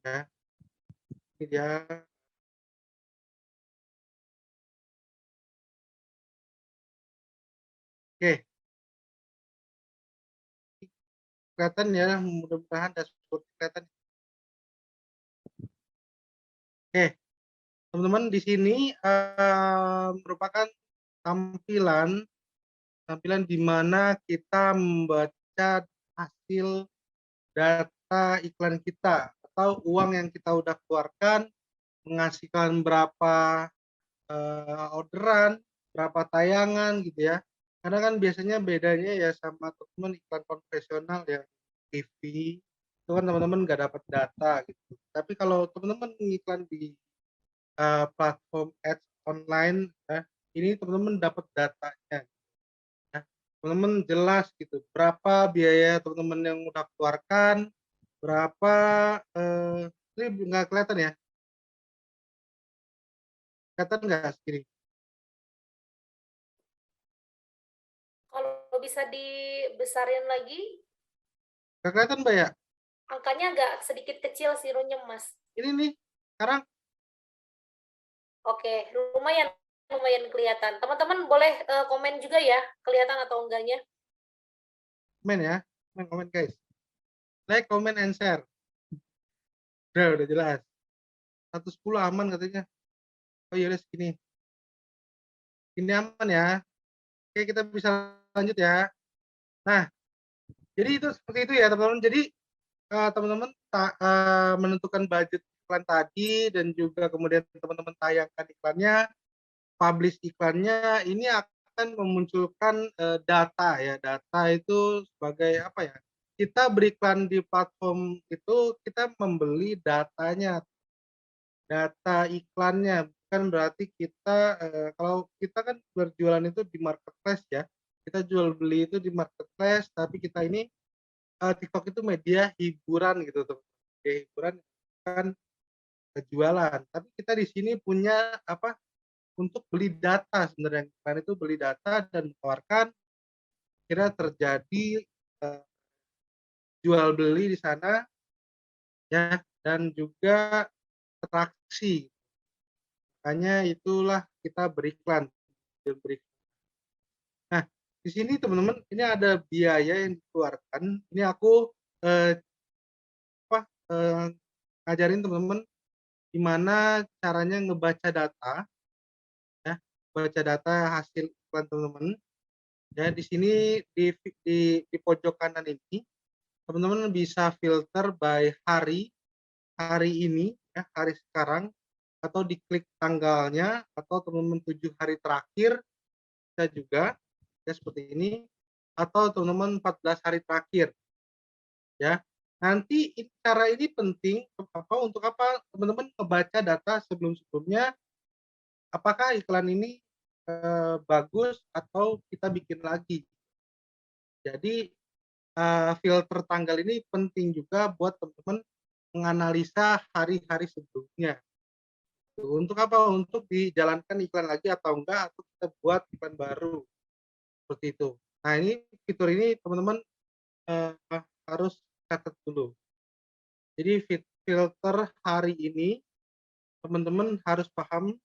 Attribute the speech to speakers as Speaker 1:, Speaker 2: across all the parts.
Speaker 1: ya. Ini dia. Oke, kelihatan ya, mudah-mudahan dashboard kelihatan. Oke, teman-teman di sini merupakan tampilan tampilan di mana kita membaca hasil data iklan kita atau uang yang kita udah keluarkan, menghasilkan berapa orderan, berapa tayangan gitu ya. Karena kan biasanya bedanya ya sama teman-teman iklan konvensional ya, TV, itu kan teman-teman nggak dapat data gitu. Tapi kalau teman-teman ngiklan di platform ads online ya, ini teman-teman dapat datanya ya. Teman-teman jelas gitu, berapa biaya teman-teman yang udah keluarkan, berapa ini nggak kelihatan ya? Kelihatan nggak segini?
Speaker 2: Kalau bisa dibesarin lagi,
Speaker 1: Nggak kelihatan Mbak ya?
Speaker 2: angkanya agak sedikit kecil sih, runyem, Mas.
Speaker 1: Ini nih, sekarang
Speaker 2: Oke, lumayan lumayan kelihatan. Teman-teman boleh komen juga ya, kelihatan atau enggaknya.
Speaker 1: komen ya, komen guys. Like, comment, and share. Udah jelas. 110 aman katanya. Oh iya udah segini. Ini aman ya. Oke kita bisa lanjut ya. Nah, jadi itu seperti itu ya teman-teman. Jadi teman-teman menentukan budget iklan tadi dan juga kemudian teman-teman tayangkan iklannya, publish iklannya, ini akan memunculkan data ya. Data itu sebagai apa ya? Kita beriklan di platform itu kita membeli datanya, data iklannya, bukan berarti kita, kalau kita kan berjualan itu di marketplace ya, kita jual beli itu di marketplace, tapi kita ini, TikTok itu media hiburan gitu tuh, media hiburan bukan jualan. Tapi kita di sini punya apa, untuk beli data sebenarnya, iklan itu beli data dan menawarkan kira terjadi, jual beli di sana ya, dan juga atraksi. Makanya itulah kita beriklan. Nah, di sini teman-teman, ini ada biaya yang dikeluarkan. Ini aku apa, ngajarin teman-teman gimana caranya ngebaca data, ya, baca data hasil iklan teman-teman. Ya, di sini di pojok kanan ini, teman-teman bisa filter by hari, hari ini, ya, hari sekarang, atau diklik tanggalnya, atau teman-teman 7 hari terakhir, bisa juga, ya seperti ini, atau teman-teman 14 hari terakhir. Ya, nanti cara ini penting apa, untuk apa, teman-teman membaca data sebelum-sebelumnya, apakah iklan ini, bagus atau kita bikin lagi. Jadi, filter tanggal ini penting juga buat teman-teman menganalisa hari-hari sebelumnya. Untuk apa? Untuk dijalankan iklan lagi atau enggak, atau kita buat iklan baru, seperti itu. Nah ini, fitur ini teman-teman, harus catat dulu. Jadi filter hari ini teman-teman harus paham,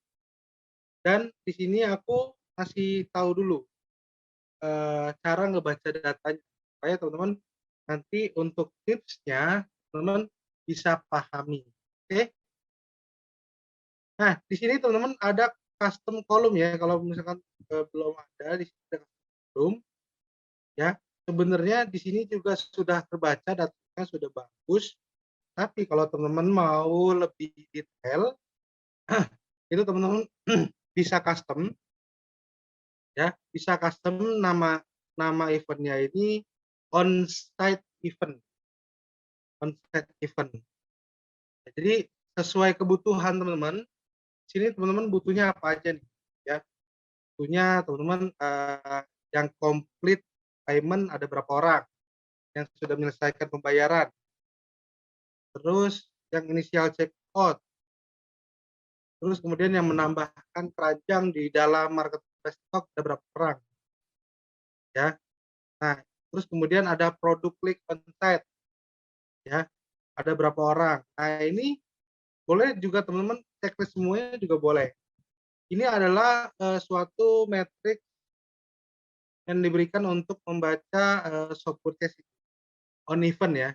Speaker 1: dan di sini aku kasih tahu dulu cara ngebaca datanya supaya teman-teman nanti untuk tipsnya teman-teman bisa pahami. Oke. Nah, di sini teman-teman ada custom column ya, kalau misalkan belum ada di sini ada custom column ya. Sebenarnya di sini juga sudah terbaca datanya sudah bagus, tapi kalau teman-teman mau lebih detail itu teman-teman bisa custom ya, bisa custom nama nama eventnya ini on-site event, on-site event. Jadi sesuai kebutuhan teman-teman, sini teman-teman butuhnya apa aja nih ya. Butuhnya teman-teman yang komplit payment ada berapa orang, yang sudah menyelesaikan pembayaran, terus yang inisial check out, terus kemudian yang menambahkan keranjang di dalam marketplace stock ada berapa orang ya. Nah, terus kemudian ada produk click on site ya. ada berapa orang. Nah, ini boleh juga teman-teman checklist semuanya juga boleh. Ini adalah, suatu metrik yang diberikan untuk membaca, shop purchase on event ya.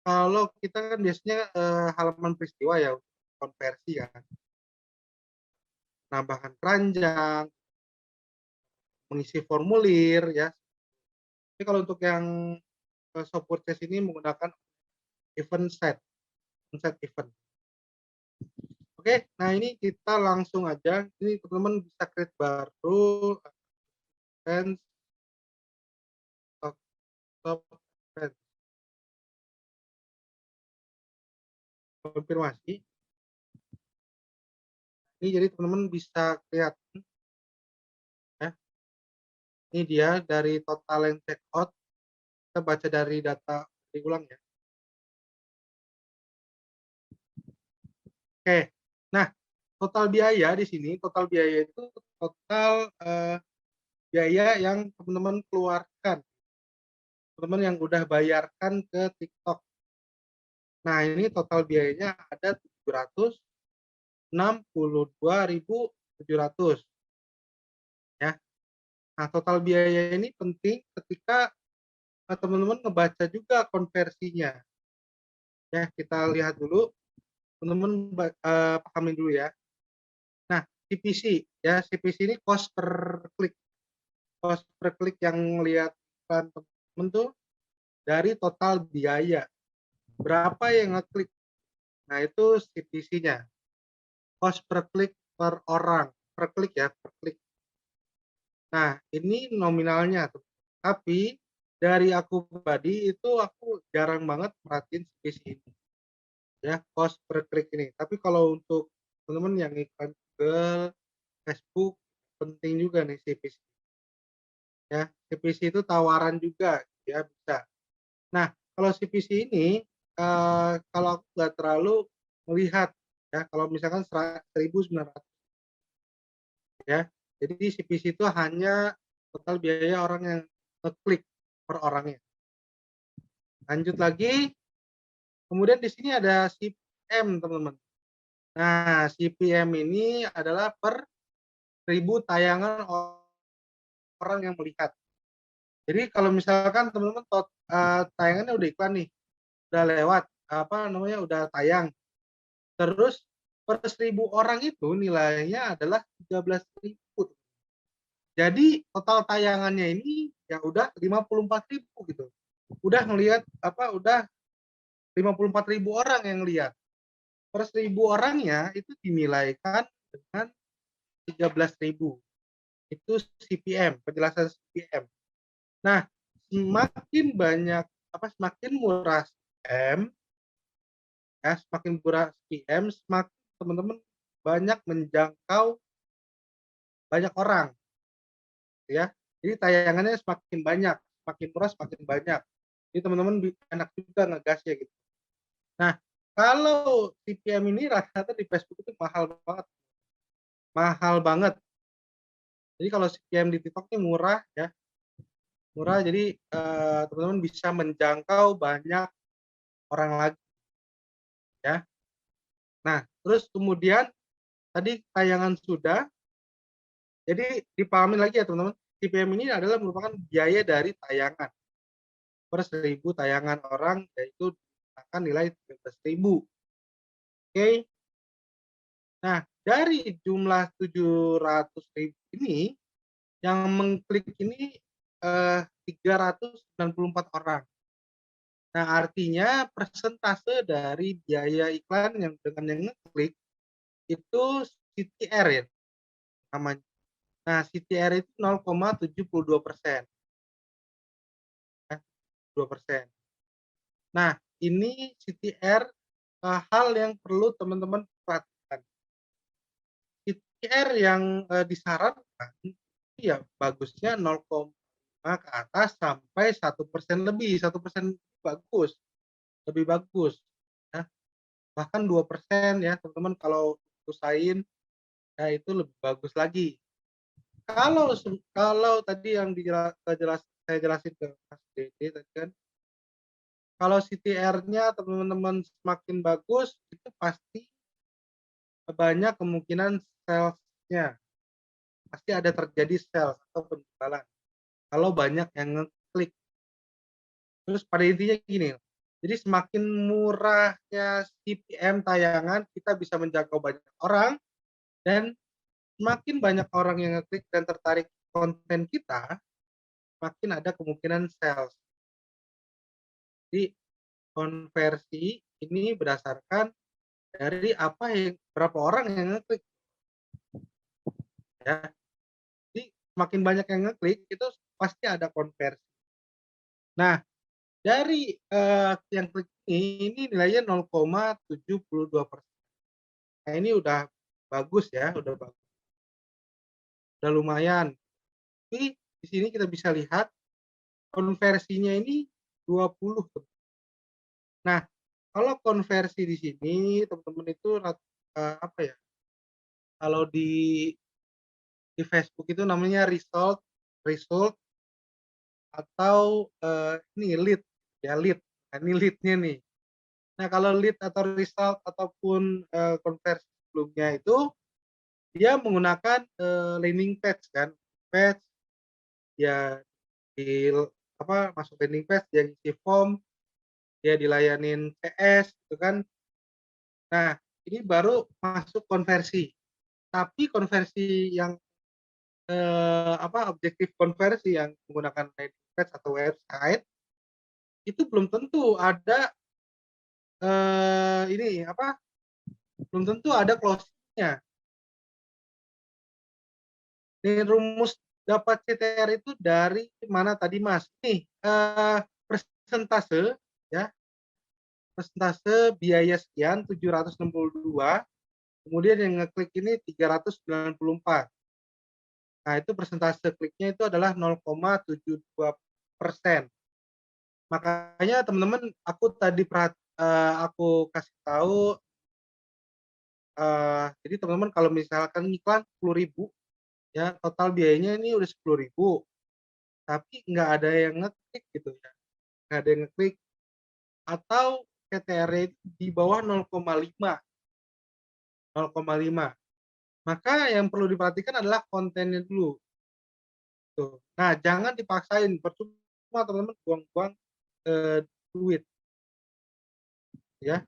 Speaker 1: Kalau kita kan biasanya, halaman peristiwa ya, konversi kan, menambahkan keranjang, mengisi formulir ya. Tapi kalau untuk yang, shop purchase ini menggunakan event set, set event. Oke, nah ini kita langsung aja, ini teman-teman bisa create baru, advance stock stock advance, konfirmasi. Ini jadi teman-teman bisa lihat ya, ini dia dari total yang check out, kita baca dari data diulang ya. Oke, nah total biaya di sini, total biaya itu total, biaya yang teman-teman keluarkan, teman-teman yang udah bayarkan ke TikTok. Nah ini total biayanya ada 762.700 ya. Nah total biaya ini penting ketika, teman-teman ngebaca juga konversinya. Ya kita lihat dulu, teman-teman pahamin dulu ya. Nah CPC ya, CPC ini cost per klik. Cost per klik yang lihat iklan teman-teman tuh dari total biaya. Berapa yang ngeklik? Nah itu CPC-nya. Cost per klik per orang, per klik ya, per klik. Nah, ini nominalnya tuh. Tapi dari aku pribadi itu aku jarang banget merhatiin CPC ini. Ya, cost per klik ini. Tapi kalau untuk teman-teman yang iklan Google, Facebook, penting juga nih CPC. Ya, CPC itu tawaran juga, ya bisa. Nah, kalau CPC ini, kalau aku nggak terlalu melihat, ya, kalau misalkan 1.900 ya. Jadi CPC itu hanya total biaya orang yang ngeklik per orangnya. Lanjut lagi, kemudian di sini ada CPM, teman-teman. Nah, CPM ini adalah per 1.000 tayangan orang yang melihat. Jadi kalau misalkan teman-teman tayangannya udah iklan nih, udah lewat, apa namanya, udah tayang, terus per 1.000 orang itu nilainya adalah 13.000. Jadi total tayangannya ini ya udah 54.000 gitu. Udah ngelihat apa, udah 54.000 orang yang lihat. Per 1.000 orangnya itu dinilaikan dengan 13.000. Itu CPM, penjelasan CPM. Nah, semakin banyak apa, semakin murah CPM ya, semakin murah CPM, semakin teman-teman banyak menjangkau banyak orang ya. Jadi tayangannya semakin banyak, semakin murah semakin banyak. Jadi teman-teman enak juga ngegasnya gitu. Nah, kalau CPM ini rata-rata di Facebook itu mahal banget, mahal banget. Jadi kalau CPM di TikTok ini murah ya, murah jadi, teman-teman bisa menjangkau banyak orang lagi ya. Nah, terus kemudian tadi tayangan sudah, jadi dipahamin lagi ya teman-teman, CPM ini adalah merupakan biaya dari tayangan. Per 1.000 tayangan orang yaitu akan nilai 13.000. Oke. Nah, dari jumlah 700.000 ini, yang mengklik ini, 394 orang. Nah, artinya persentase dari biaya iklan yang dengan yang ngeklik itu CTR ya namanya. Nah, CTR itu 0,72%, ya, 2%. Nah, ini CTR, hal yang perlu teman-teman perhatikan. CTR yang, disarankan ya bagusnya 0,5 ke atas sampai 1% lebih, 1% bagus, lebih bagus ya, bahkan 2% ya teman-teman kalau usahain, ya itu lebih bagus lagi. Kalau tadi yang saya jelasin ke Mas Dede tadi kan, kalau CTR-nya teman-teman semakin bagus, itu pasti banyak kemungkinan sales-nya, pasti ada terjadi sales atau penjualan, kalau banyak yang ngeklik. Terus pada intinya gini, jadi semakin murahnya CPM tayangan, kita bisa menjangkau banyak orang, dan semakin banyak orang yang ngeklik dan tertarik konten kita, makin ada kemungkinan sales. Jadi konversi ini berdasarkan dari berapa orang yang ngeklik ya. Jadi semakin banyak yang ngeklik itu pasti ada konversi. Nah, dari yang klik ini nilainya 0,72%. Nah, ini udah bagus ya, udah lumayan. Tapi di sini kita bisa lihat konversinya ini 20. Nah, kalau konversi di sini teman-teman itu apa ya, kalau di Facebook itu namanya result result atau, ini lead ya, lead. Nah, ini lead-nya nih. Nah, kalau lead atau result ataupun, konversi sebelumnya itu dia menggunakan, landing page kan, page ya di masuk landing page, dia ngisi form, dia dilayanin CS gitu kan. Nah, ini baru masuk konversi. Tapi konversi yang, objektif konversi yang menggunakan landing page atau website, itu belum tentu ada, ini belum tentu ada closing-nya. Nih rumus dapat CTR itu dari mana tadi, Mas? Nih, persentase ya, persentase biaya sekian 762, kemudian yang ngeklik ini 394. Nah, itu persentase kliknya itu adalah 0,72%. Makanya teman-teman aku kasih tahu, jadi teman-teman kalau misalkan iklan 10.000 ya, total biayanya ini udah 10.000, tapi nggak ada yang ngeklik gitu ya, nggak ada yang ngeklik atau CTR-nya itu di bawah 0,5, 0,5. Maka yang perlu diperhatikan adalah kontennya dulu, tuh. Nah, jangan dipaksain, percuma teman-teman buang-buang, duit ya.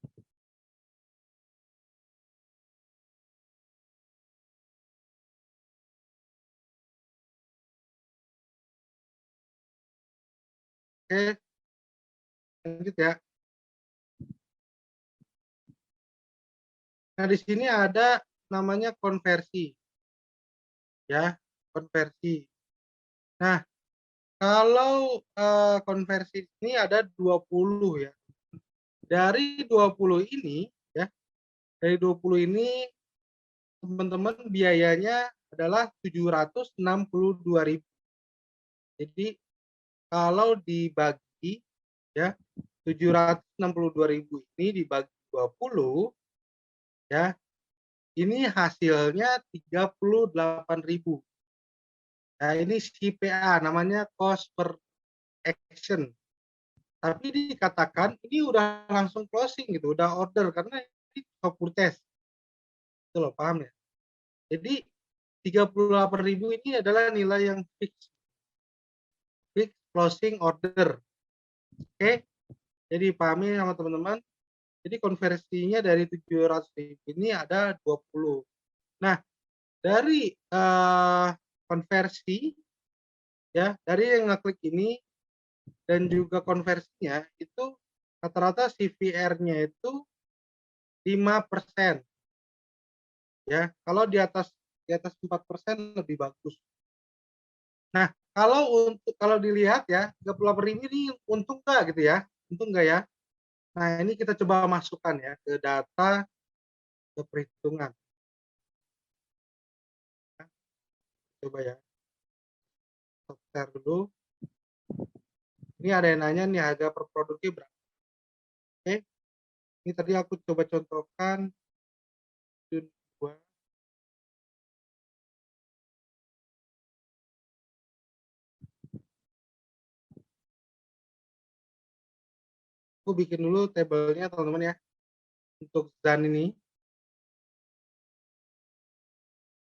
Speaker 1: Oke, lanjut ya. Nah, di sini ada namanya konversi ya, konversi. Nah, kalau, konversi ini ada 20 ya. Dari 20 ini ya, dari 20 ini teman-teman biayanya adalah 762.000. Jadi kalau dibagi ya, 762.000 ini dibagi 20 ya, ini hasilnya 38.000. Nah, ini CPA namanya cost per action. Tapi dikatakan ini udah langsung closing gitu, udah order karena ini top test. Itu loh, paham ya? Jadi 38.000 ini adalah nilai yang fix, fix closing order. Oke? Jadi pahami sama teman-teman. Jadi konversinya dari 700.000 ini ada 20. Nah, dari konversi ya, dari yang ngeklik ini dan juga konversinya itu rata-rata CVR-nya itu 5%. Ya, kalau di atas 4% lebih bagus. Nah, kalau dilihat ya, 38.000 ini untung nggak gitu ya? Untung nggak ya? Nah, ini kita coba masukkan ya ke data, ke perhitungan. Coba ya, share dulu. Ini ada yang nanya nih harga per produknya berapa. Oke, ini tadi aku coba contohkan Jun 2. Aku bikin dulu tabelnya teman-teman ya. Untuk ZAN ini,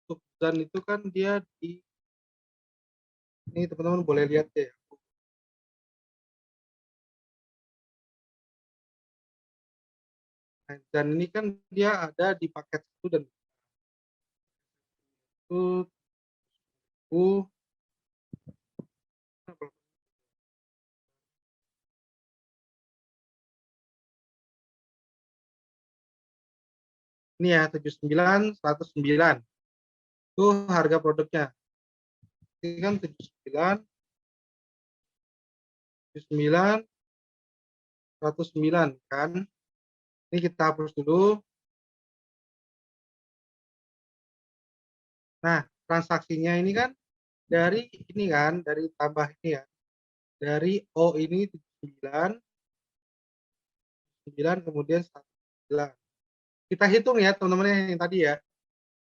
Speaker 1: untuk ZAN itu kan dia di ini teman-teman boleh lihat ya. Nah, ZAN ini kan dia ada di paket 1 dan itu ini ya 79 109 itu harga produknya. Ini kan 79 109 kan. Ini kita hapus dulu. Nah, transaksinya ini kan dari ini kan, dari tambah ini ya. Dari O ini 79 kemudian 19. Kita hitung ya teman-teman yang tadi ya.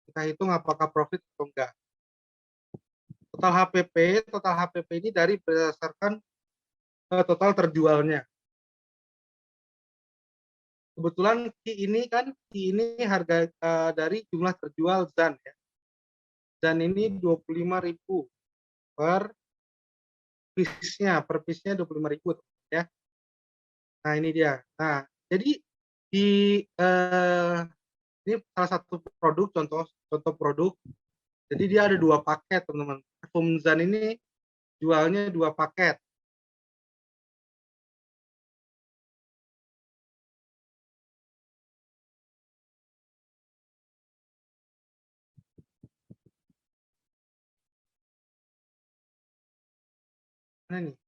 Speaker 1: Kita hitung apakah profit atau enggak. Total HPP ini dari berdasarkan total terjualnya. Kebetulan Ki ini harga dari jumlah terjual ZAN ya. ZAN ini 25.000 per piece-nya, per piece-nya 25.000 ya. Nah, ini dia. Nah, jadi di ini salah satu produk, contoh produk. Jadi dia ada 2 paket, teman-teman. Parfum ZAN ini jualnya 2 paket. Mana nih?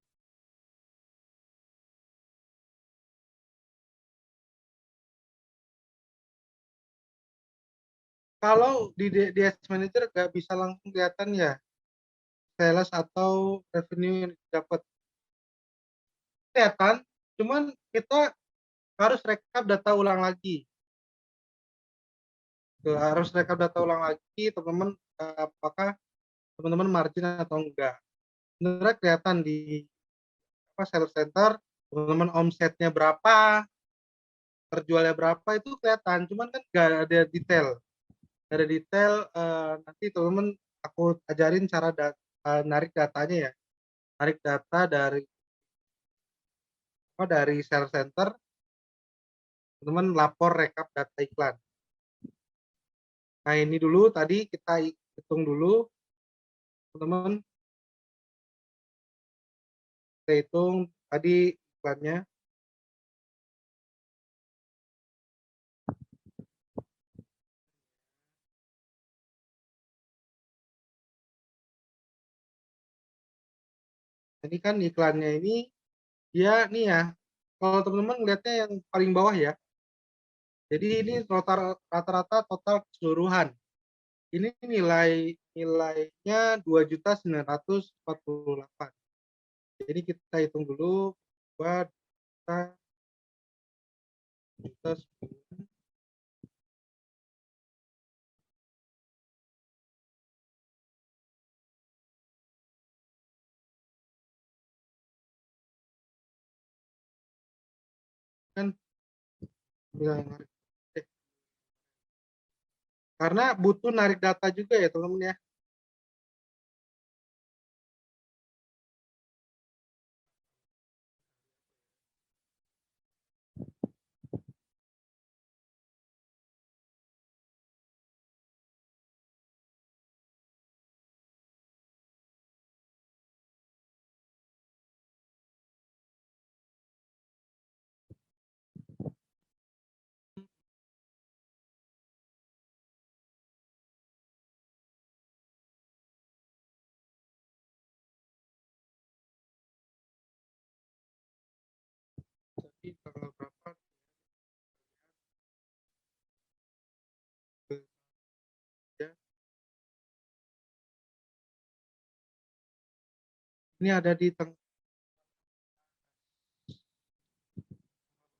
Speaker 1: Kalau di DS Manager nggak bisa langsung kelihatan ya, sales atau revenue yang didapat. Kelihatan, cuman kita harus rekap data ulang lagi. Harus rekap data ulang lagi, teman-teman, apakah teman-teman margin atau enggak. Sebenarnya kelihatan di sales center, teman-teman omsetnya berapa, terjualnya berapa itu kelihatan, cuman kan nggak ada detail. Nggak ada detail, nanti teman-teman aku ajarin cara narik datanya ya. Narik data dari sales center, teman-teman lapor rekap data iklan. Nah, ini dulu tadi kita hitung dulu, teman-teman. Kita hitung tadi iklannya. Ini kan iklannya ini dia nih ya. Kalau teman-teman lihatnya yang paling bawah ya. Jadi ini rata-rata total keseluruhan. Ini nilainya 2.948. Jadi kita hitung dulu 2.948. Kan karena butuh narik data juga ya teman-teman ya. Jadi tanggal berapa ya. Ini ada di tanggal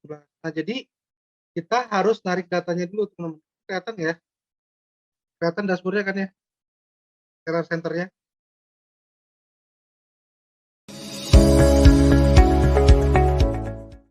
Speaker 1: 11. Nah, jadi kita harus narik datanya dulu teman-teman. Kelihatan ya? Kelihatan dashboardnya kan ya? Error centernya.